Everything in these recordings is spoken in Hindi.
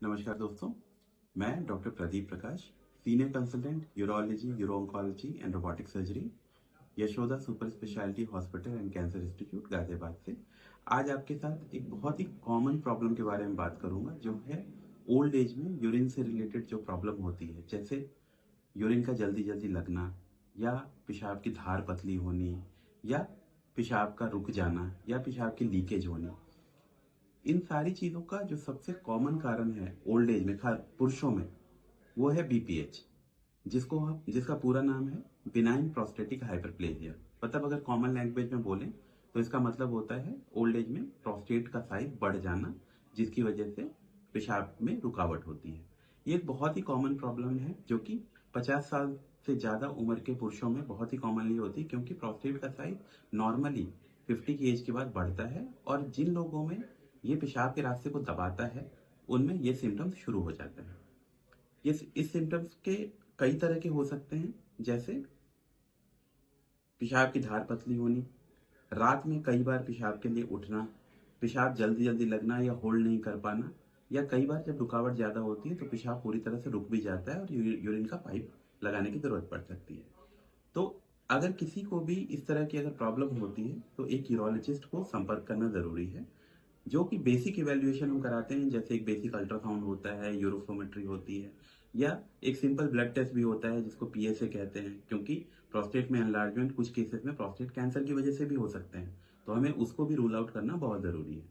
नमस्कार दोस्तों, मैं doctor Pradeep Prakash, senior consultant urology, euro oncology and robotic surgery, Yashoda super speciality hospital and cancer institute Ghaziabad से आज आपके साथ एक बहुत ही कॉमन प्रॉब्लम के बारे में बात करूंगा, जो है ओल्ड एज में यूरिन से रिलेटेड जो प्रॉब्लम होती है, जैसे यूरिन का जल्दी जल्दी लगना, या पेशाब की धार पतली होनी, या पेशाब का रुक जाना, या पेशाब की लीकेज होनी। इन सारी चीजों का जो सबसे कॉमन कारण है ओल्ड एज में, खास पुरुषों में, वो है बीपीएच, जिसका पूरा नाम है बिनाइन प्रोस्टेटिक हाइपरप्लेजिया। मतलब अगर कॉमन लैंग्वेज में बोलें तो इसका मतलब होता है ओल्ड एज में प्रोस्टेट का साइज बढ़ जाना, जिसकी वजह से पेशाब में रुकावट होती है। ये एक बहुत ही कॉमन प्रॉब्लम है जो कि 50 साल से ज्यादा उम्र के पुरुषों में बहुत ही कॉमनली होती है, क्योंकि प्रोस्टेट का साइज नॉर्मली 50 की एज के बाद बढ़ता है, और जिन लोगों में ये पेशाब के रास्ते को दबाता है उनमें ये सिम्टम्स शुरू हो जाते हैं। इस सिम्टम्स के कई तरह के हो सकते हैं, जैसे पेशाब की धार पतली होनी, रात में कई बार पेशाब के लिए उठना, पेशाब जल्दी जल्दी लगना या होल्ड नहीं कर पाना, या कई बार जब रुकावट ज्यादा होती है तो पेशाब पूरी तरह से रुक भी जाता है और यूरिन का पाइप लगाने की जरूरत पड़ सकती है। तो अगर किसी को भी इस तरह की अगर प्रॉब्लम होती है तो एक यूरोलॉजिस्ट को संपर्क करना जरूरी है, जो कि बेसिक इवेल्युएशन हम कराते हैं। जैसे एक बेसिक अल्ट्रासाउंड होता है, यूरोफ्लोमेट्री होती है, या एक सिंपल ब्लड टेस्ट भी होता है जिसको पीएसए कहते हैं, क्योंकि प्रोस्टेट में एनलार्जमेंट कुछ केसेस में प्रोस्टेट कैंसर की वजह से भी हो सकते हैं, तो हमें उसको भी रूल आउट करना बहुत जरूरी है।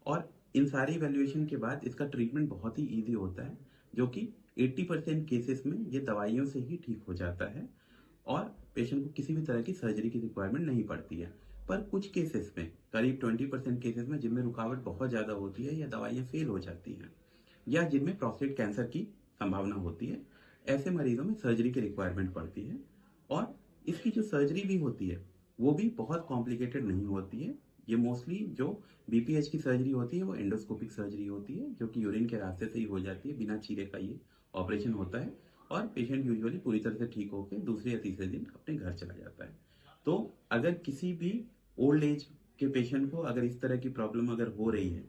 और इन सारी इवेल्युएशन के बाद इसका ट्रीटमेंट बहुत ही ईजी होता है, जो कि 80% केसेस में ये दवाइयों से ही ठीक हो जाता है, और पेशेंट को किसी भी तरह की सर्जरी की रिक्वायरमेंट नहीं पड़ती है। पर कुछ केसेस में, करीब 20% केसेस में, जिनमें रुकावट बहुत ज्यादा होती है या दवाइयां फेल हो जाती हैं, या जिनमें प्रोस्टेट कैंसर की संभावना होती है, ऐसे मरीजों में सर्जरी की रिक्वायरमेंट पड़ती है। और इसकी जो सर्जरी भी होती है वो भी बहुत कॉम्प्लिकेटेड नहीं होती है। ये मोस्टली जो बीपीएच की सर्जरी होती है वो एंडोस्कोपिक सर्जरी होती है, जो कि यूरिन के रास्ते से ही हो जाती है, बिना चीरे का ये ऑपरेशन होता है, और पेशेंट यूजुअली पूरी तरह से ठीक होकर दूसरे या तीसरे दिन अपने घर चला जाता है। तो अगर किसी भी ओल्ड एज के पेशेंट को अगर इस तरह की प्रॉब्लम अगर हो रही है,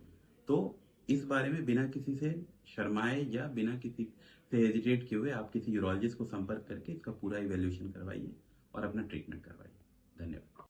तो इस बारे में बिना किसी से शर्माए या बिना किसी से हेजिटेट किए हुए आप किसी यूरोलॉजिस्ट को संपर्क करके इसका पूरा इवेल्युएशन करवाइए और अपना ट्रीटमेंट करवाइए। धन्यवाद।